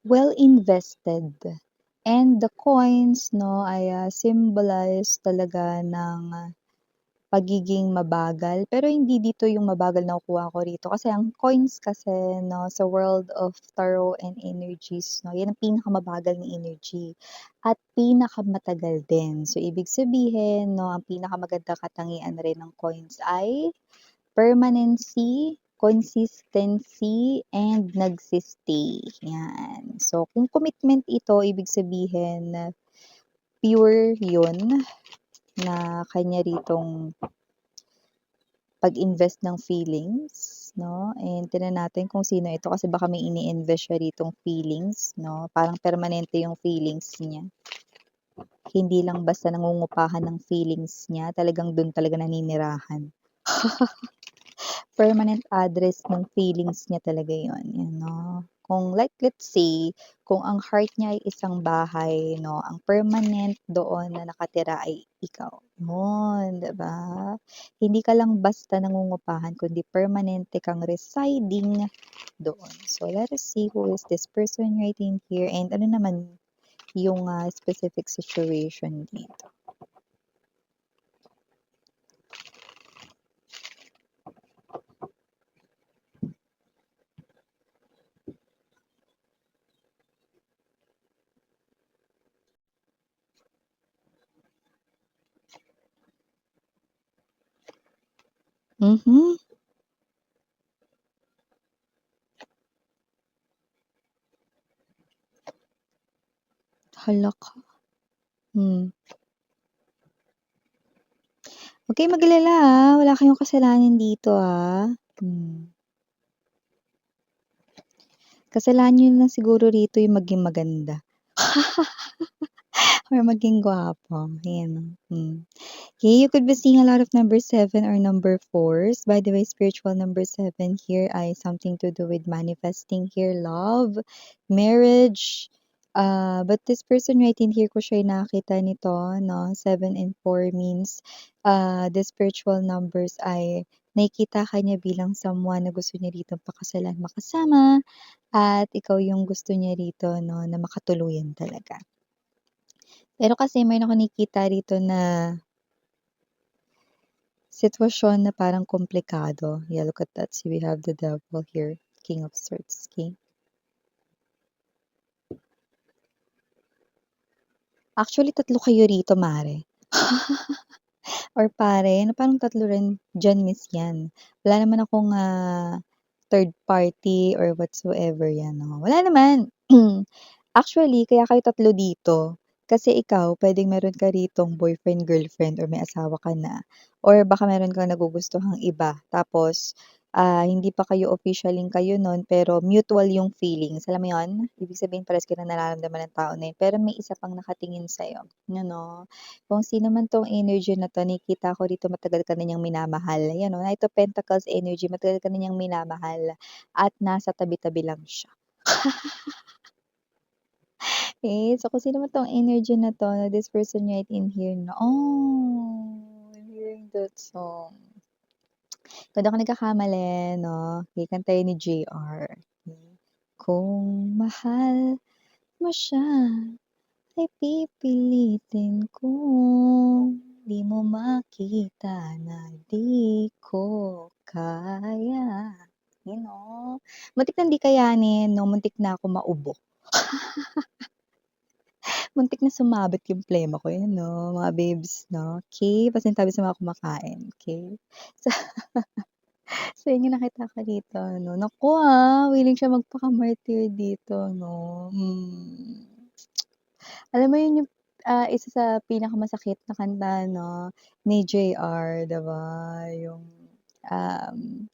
well invested. And the coins 'no ay, symbolize talaga ng pagiging mabagal. Pero hindi dito yung mabagal na nakukuha ko rito kasi ang coins kasi 'no, sa world of tarot and energies 'no, yan ang pinakamabagal na energy at pinakamatagal din. So, ibig sabihin 'no, ang pinakamagandang katangian rin ng coins ay permanency, consistency, and yan. So, kung commitment ito, ibig sabihin pure yun na kanya ritong pag-invest ng feelings, 'no, and tignan natin kung sino ito kasi baka may ini-invest siya ritong feelings, 'no, parang permanente yung feelings niya. Hindi lang basta nangungupahan ng feelings niya, talagang dun talaga naninirahan. Permanent address ng feelings niya talaga yun, yun 'no. Kung like let's say, kung ang heart niya ay isang bahay 'no, ang permanent doon na nakatira ay ikaw, yun, 'di ba? Hindi ka lang basta nangungupahan kundi permanente kang residing doon. So, let us see who is this person right in here and ano naman yung, specific situation dito. Mhm, hala ka. Hmm. Huwag kayong mag-alala, wala kayong kasalanan dito, Hmm. Kasalanan niyo lang siguro rito yung maging maganda or maging gwapo, ayan, Okay, you could be seeing a lot of number 7 or number 4s. By the way, spiritual number 7 here ay something to do with manifesting here, love, marriage. But this person right in here ko siya nakita nito, no? 7 and 4 means the spiritual numbers ay nakikita ka niya bilang someone na gusto niya rito pakasalan makasama at ikaw yung gusto niya rito, no, na makatuluyan talaga. Pero kasi mayroon ako nakikita rito na sitwasyon na parang komplikado. Yeah, look at that. See, we have the devil here, King of Swords, okay? Actually, tatlo kayo rito, mare. Or pare, na parang tatlo rin diyan, miss yan. Wala naman akong third party or whatsoever yan, no? Wala naman. Actually, kaya kayo tatlo dito. Kasi ikaw, pwedeng meron ka ritong boyfriend, girlfriend, or may asawa ka na. Or baka meron kang nagugustuhang iba. Tapos, hindi pa kayo officialing kayo nun, pero mutual yung feelings. Alam mo yon? Ibig sabihin, pares kayo na nararamdaman ng tao na yun. Pero may isa pang nakatingin sa'yo. You know? Kung sino man 'tong energy na 'to, nakikita ko dito matagal ka na niyang minamahal. Ayan, oh, Knight of Pentacles energy, matagal ka na niyang minamahal at nasa tabi-tabi lang siya. Eh, so kung sino man 'tong energy na 'to, na this person right in here na oh, I'm hearing that song. Kung di ako nagkakamali 'no, okey kantahin ni JR. Kung mahal mo siya ay pipilitin kong di mo makita na di ko kaya. You know? Muntik na hindi kayanin 'no, muntik na ako maubo. Muntik na sumabit yung plema ko, yun 'no, mga babes 'no, okey, pasintabi sa mga kumakain, okey. So so yun yung nakita ko dito 'no, naku, willing siya magpaka-martir dito 'no, Alam mo yun yung, isa sa pinakamasakit na kanta 'no, ni JR 'di ba, yung, um,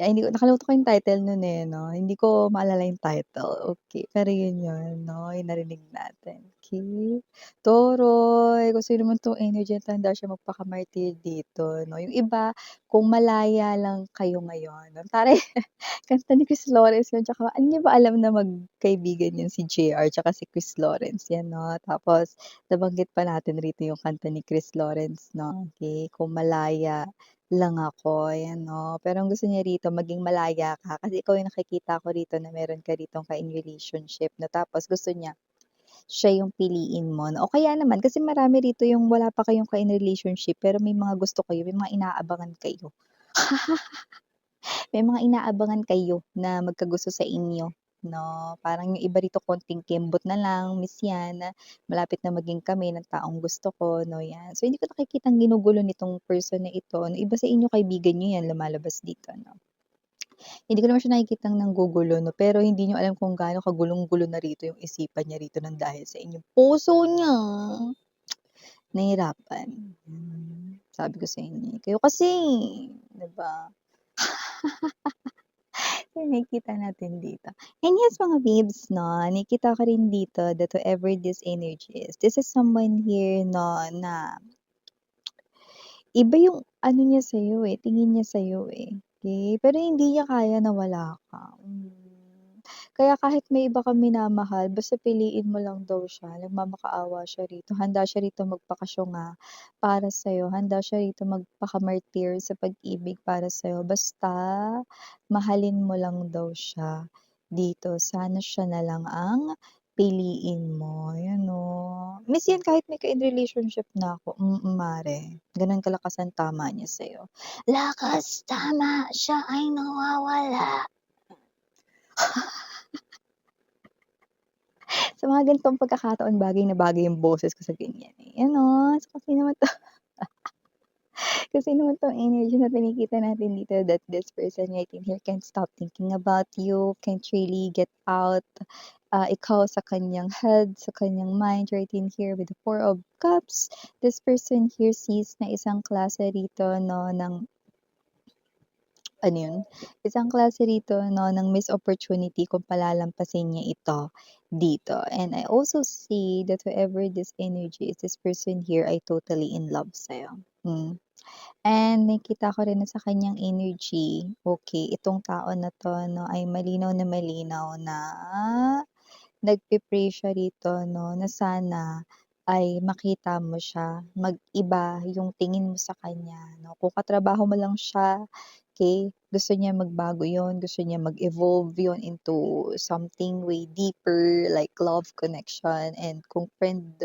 hindi ko nakalimutan ko yung title nun, eh, 'no, hindi ko maalala yung title, okey. Pero yun yun 'no, yung narinig natin, okey. Toroy, kung sino man 'tong energy na 'to handa siya magpaka-martir dito 'no, yung iba kung malaya lang kayo ngayon, taray kanta ni Chris Lawrence yun tsaka hindi niyo ba alam na magkaibigan yun si JR tsaka si Chris Lawrence yan 'no. Tapos nabanggit pa natin rito yung kanta ni Chris Lawrence 'no, okey, Kung Malaya. lang ako, ayan 'no. Pero ang gusto niya rito maging malaya ka kasi ikaw yung nakikita ko rito na meron ka ritong ka-in relationship na tapos gusto niya siya yung piliin mo 'no. O kaya naman kasi marami rito yung wala pa kayong ka-in relationship pero may mga gusto kayo, may mga inaabangan kayo. May mga inaabangan kayo na magkagusto sa inyo 'no. Parang yung iba rito konting kembot na lang, "Miss yan, malapit na maging kami ng taong gusto ko," 'no, yan. So hindi ko nakikitang ginugulo nitong person na ito 'no, iba sa inyo kaibigan niyo yan lumalabas dito 'no. Hindi ko naman siya nakikitang nanggugulo 'no, pero hindi niyo alam kung gaano kagulong-gulo na rito yung isipan niya rito ng dahil sa inyong puso niya. Nahihirapan, sabi ko sa inyo, eh. Kayo kasi, 'di ba? Yung nakikita natin dito. And yes, mga babes 'no, nakikita ko rin dito that whoever this energy is, this is someone here 'no, na iba yung ano niya sa'yo, eh, tingin niya sa'yo, eh, okey? Pero hindi niya kaya na wala ka, Kaya kahit may iba kang minamahal basta piliin mo lang daw siya, nagmamakaawa siya rito, handa siya rito magpakasyunga para sa'yo, handa siya rito magpakamartir sa pag-ibig para sa'yo, basta mahalin mo lang daw siya dito. Sana siya na lang ang piliin mo, yun 'no. Miss yan kahit may ka-in relationship na ako, mare. Gano'n kalakas ang tama niya sa'yo. Lakas tama, siya ay nawawala. Sa mga ganitong pagkakataon bagay na bagay yung boses ko sa ganyan, eh. Ano, so kasi naman 'to kasi naman 'tong energy na nakikita natin dito that this person right in here can't stop thinking about you, can't really get out, ikaw sa kanyang head, sa kanyang mind right in here with the Four of Cups. This person here sees na isang klase rito 'no ng ano yun, isang klase rito 'no ng missed opportunity kung palalampasin niya ito dito. And I also see that whoever this energy is, this person here ay totally in love sa'yo. And nakikita ko rin na sa kanyang energy, okay, itong tao na 'to 'no ay malinaw na nagpe-pray siya rito 'no, na sana ay makita mo siya, mag-iba yung tingin mo sa kanya 'no. Kung katrabaho mo lang siya, okey, gusto niya magbago yun, gusto niya mag-evolve yun into something way deeper like love connection and kung friend,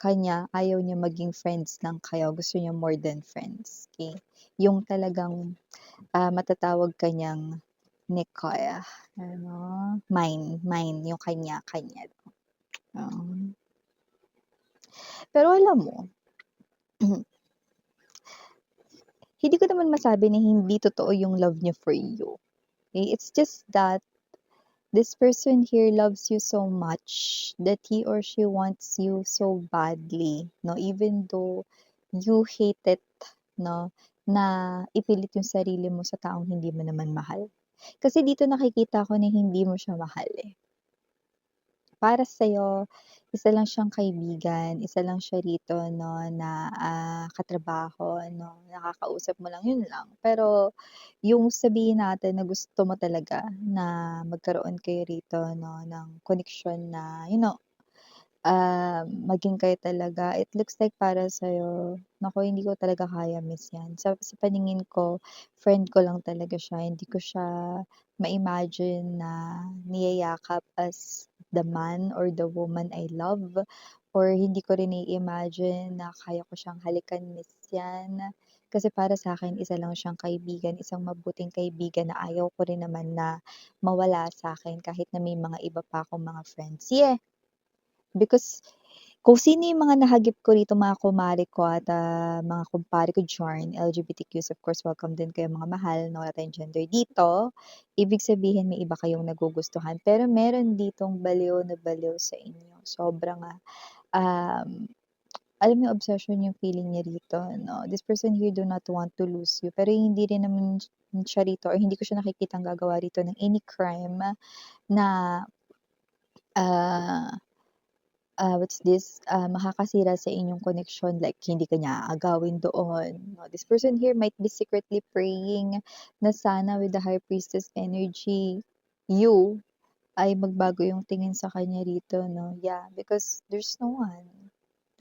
kanya ayaw niya maging friends lang kayo, gusto niya more than friends, okey. Yung talagang, matatawag ka niyang Nicole, ano, mine yung kanya-kanya, oo. Pero alam mo, hindi ko naman masabi na hindi totoo yung love niya for you, okey? It's just that this person here loves you so much that he or she wants you so badly 'no, even though you hate it 'no, na ipilit yung sarili mo sa taong hindi mo naman mahal. Kasi dito nakikita ko na hindi mo siya mahal, eh. Para sa'yo, isa lang siyang kaibigan, isa lang siya rito 'no na, katrabaho 'no, nakakausap mo lang, yun lang. Pero yung sabihin natin na gusto mo talaga na magkaroon kayo rito 'no ng koneksyon na maging kayo talaga, it looks like para sa'yo, naku hindi ko talaga kaya miss yan. Sa paningin ko, friend ko lang talaga siya, hindi ko siya ma-imagine na niyayakap as the man or the woman I love or hindi ko rin i-imagine na kaya ko siyang halikan, miss yan. Kasi para sa akin isa lang siyang kaibigan, isang mabuting kaibigan na ayaw ko rin naman na mawala sa akin kahit na may mga iba pa akong mga friends. Yeah, because kung sino yung mga nahagip ko rito mga kumare ko at, mga kumpare ko diyan, LGBTQs of course welcome din kayo mga mahal 'no, wala tayong gender dito. Ibig sabihin may iba kayong nagugustuhan, pero meron ditong baliw na baliw sa inyo. Sobrang, um, alam mo yung obsession yung feeling niya rito 'no. This person here do not want to lose you, pero hindi rin naman siya rito or hindi ko siya nakikitang gagawa rito ng any crime na, ah what's this, makakasira sa inyong connection like hindi ka niya aagawin doon, 'no. This person here might be secretly praying na sana with the High Priestess energy, you ay magbago yung tingin sa kanya rito 'no. Yeah, because there's no one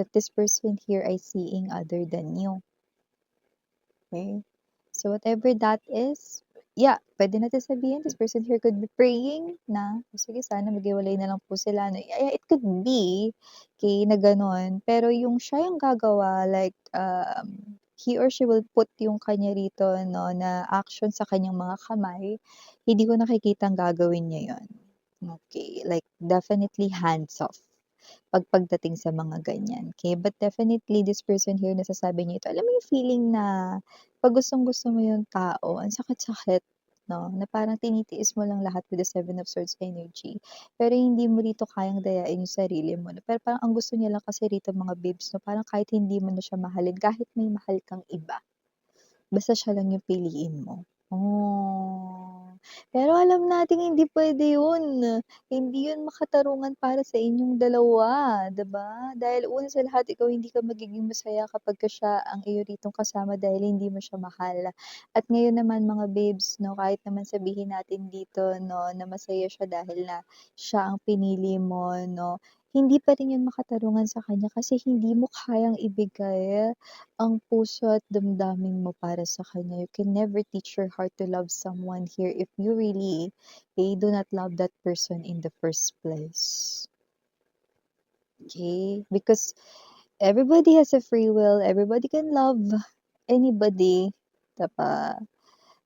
that this person here ay seeing other than you. Okay? So whatever that is, yeah, pwede natin sabihin this person here could be praying na, "O sige sana maghiwalay na lang po sila," 'no. It could be, okay, na gano'n. Pero yung siya yung gagawa like, he or she will put yung kanya rito 'no, na action sa kanyang mga kamay, hindi ko nakikitang gagawin niya yun. Okay, like definitely hands off. Pagdating sa mga ganyan, okay. But definitely this person here nasasabi niya ito, alam mo yung feeling na 'pag gustong-gusto mo yung tao ang sakit-sakit 'no, na parang tinitiis mo lang lahat with the Seven of Swords energy, pero hindi mo rito kayang dayain yung sarili mo 'no. Pero parang ang gusto niya lang kasi rito mga babes 'no, parang kahit hindi mo na siya mahalin, kahit may mahal kang iba, basta siya lang yung piliin mo. Oh, pero alam nating hindi puwede yun. Hindi yun makatarungan para sa inyong dalawa, 'di ba? Dahil una sa lahat ikaw hindi ka magiging masaya kapagka siya ang iyo ritong kasama dahil hindi mo siya mahal. At ngayon naman mga babes 'no, kahit naman sabihin natin dito 'no, na masaya siya dahil na siya ang pinili mo 'no, hindi pa rin yun makatarungan sa kanya kasi hindi mo kayang ibigay ang puso at damdamin mo para sa kanya. You can never teach your heart to love someone here if you really, do not love that person in the first place. Okay? Because everybody has a free will. Everybody can love anybody, diba,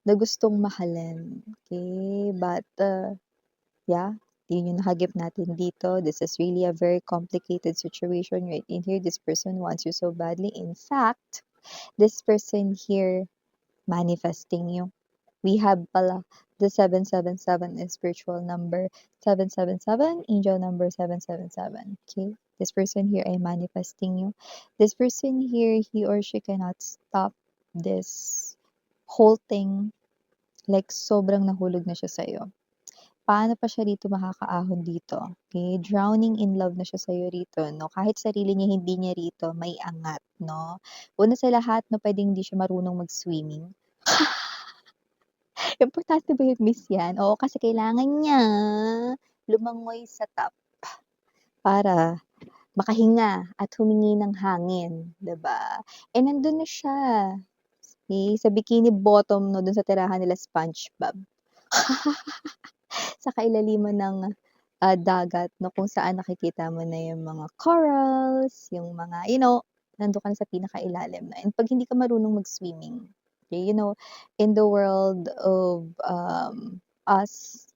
na gustong mahalin. Okay? But, yeah, yun yung nakagip natin dito. This is really a very complicated situation right in here. This person wants you so badly. In fact, this person here manifesting you. We have pala the 777 is spiritual number 777, angel number 777. Okay? This person here ay manifesting you. This person here, he or she cannot stop this whole thing. Like, sobrang nahulog na siya sa'yo. Paano pa siya rito makakaahon dito? Okay? Drowning in love na siya sa'yo rito, no? Kahit sarili niya, hindi niya rito, may angat, no? Una sa lahat, no, pwedeng hindi siya marunong mag-swimming. Importante ba yung miss yan? Oo, kasi kailangan niya lumangoy sa top para makahinga at humingi ng hangin, 'di ba? Eh, nandun na siya, sa bikini bottom 'no, dun sa tirahan nila SpongeBob. Sa kailaliman ng, dagat 'no, kung saan nakikita mo na yung mga corals, yung mga nandun ka na sa pinakailalim na. And 'pag hindi ka marunong mag-swimming, okay, in the world of, us,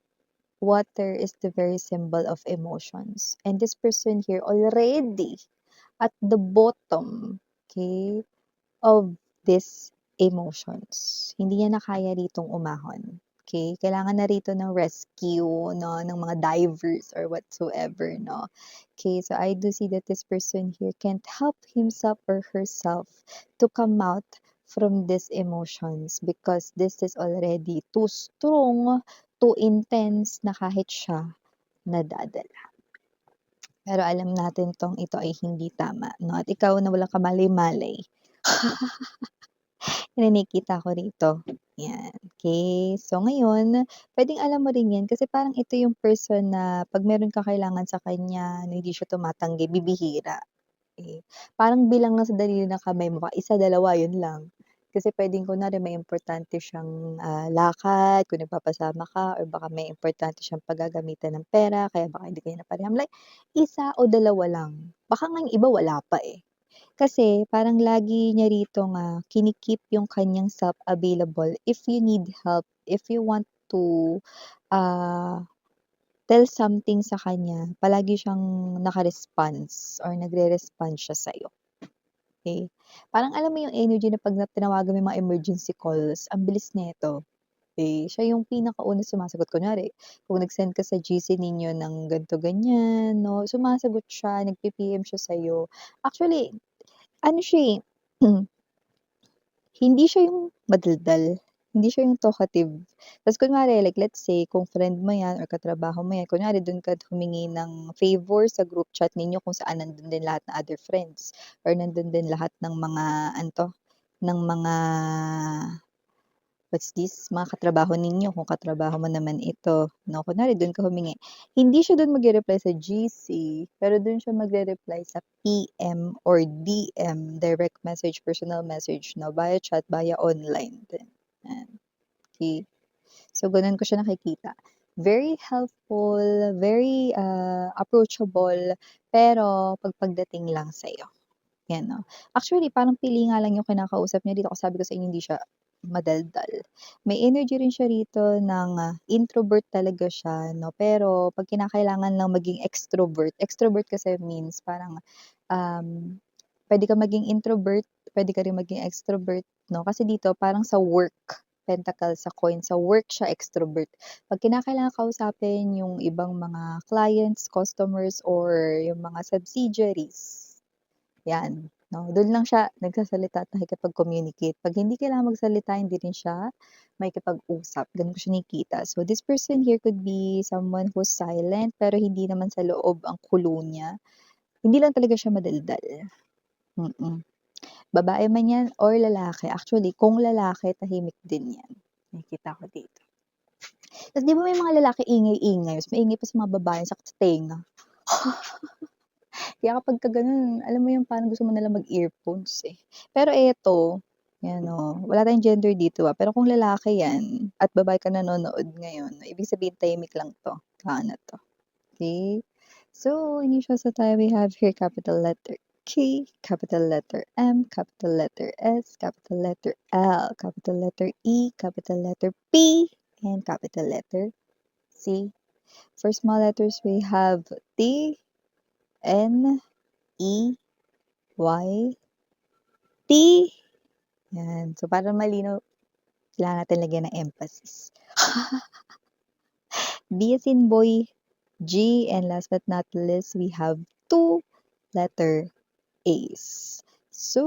water is the very symbol of emotions. And this person here already at the bottom, okay, of these emotions. Hindi niya na kaya ritong umahon. Okay? Kailangan na rito ng rescue, no, ng mga divers or whatsoever, no. Okay, so I do see that this person here can't help himself or herself to come out from these emotions because this is already too strong, too intense na kahit siya nadadala. Pero alam natin ito ay hindi tama, no, at ikaw na walang kamalay-malay, yung nakikita ko rito, 'yan, okey. So ngayon, puwedeng alam mo rin 'yan kasi parang ito yung person na 'pag meron kang kailangan sa kanya na hindi siya tumatanggi, bibihira, eh. Parang bilang lang sa daliri ng kamay mo, isa, dalawa, yun lang. Kasi puwedeng kunwari may importante siyang, lakad kung nagpapasama ka or baka may importante siyang paggagamitan ng pera kaya baka hindi kayo napareham, like isa o dalawa lang. Baka nga yung iba wala pa, eh. Kasi parang lagi niya ritong, kini-keep yung kanyang self available if you need help, if you want to, ah, tell something sa kanya, palagi siyang naka-response or nagre-respond siya sa'yo, okey? Parang alam mo yung energy na 'pag tinawagan mo yung mga emergency calls, ang bilis nito, eh, siya yung pinakaunang sumasagot. Kunwari kung nag-send ka sa GC ninyo ng ganito, ganyan 'no, sumasagot siya, nagpi-PM siya sa'yo. Actually, ano siya, eh, hindi siya yung madaldal, hindi siya yung talkative. Ta's kunwari like let's say kung friend mo 'yan or katrabaho mo 'yan, kunwari dun ka humingi ng favor sa group chat ninyo kung saan nandun din lahat ng other friends or nandun din lahat ng mga ano 'to, ng mga What's this? Mga katrabaho ninyo kung katrabaho mo naman ito, 'no? Kunwari dun ka humingi. Hindi siya dun magre-reply sa GC, pero dun siya magre-reply sa PM or DM, direct message, personal message, 'no, via chat, via online din, yan. Okey. So, gano'n ko siya nakikita. Very helpful, very, approachable, pero pagdating lang sa'yo, 'yan 'no. Actually, parang pili nga lang yung kinakausap niya dito kasi sabi ko sa inyo hindi siya madaldal. May energy rin siya rito ng, introvert talaga siya 'no, pero 'pag kinakailangan lang maging extrovert, extrovert kasi means parang, um, puwede kang maging introvert, puwede ka rin maging extrovert 'no, kasi dito parang sa work, pentacle sa coin, sa work siya extrovert. 'Pag kinakailangan kausapin yung ibang mga clients, customers, or yung mga subsidiaries, 'yan 'no, dun lang siya nagsasalita at nakikipag-communicate. 'Pag hindi kailangang magsalita, hindi rin siya makikipag-usap, gano'n ko siya nakikita. So, this person here could be someone who's silent, pero hindi naman sa loob ang kulo niya. Hindi lang talaga siya madaldal, mm. Babae man 'yan or lalaki, actually kung lalaki tahimik din 'yan, nakikita ko dito. Tas 'di ba may mga lalaki ingay-ingay, mas maingay pa sa mga babae, sakit sa tenga. Kaya kapagka gano'n, alam mo yung parang gusto mo nalang mag-earphones, eh. Pero eto, 'yan oh, wala tayong gender dito, pero kung lalaki 'yan at babae ka nanonood ngayon, ibig sabihin tahimik lang 'to, na 'to, okey? So, initials na tayo, we have here capital letter K, capital letter M, capital letter S, capital letter L, capital letter E, capital letter P, and capital letter C. For small letters, we have T, N, E, Y, T. Yan. So, para malinaw, kailangan natin lagyan ng emphasis. B as in boy, G, and last but not least, we have 2 letter A's. So,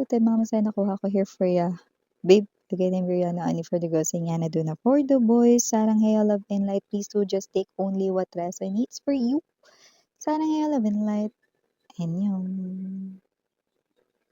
ito yung mga masaya nakuha ko here for ya. Babe, again, I'm Rihanna Ani for the girls, and Yana Duna for the boys. Sarang Hey, Love and Light, please do just take only what resonates for you. Sarang Hey, Love and Light, and yun.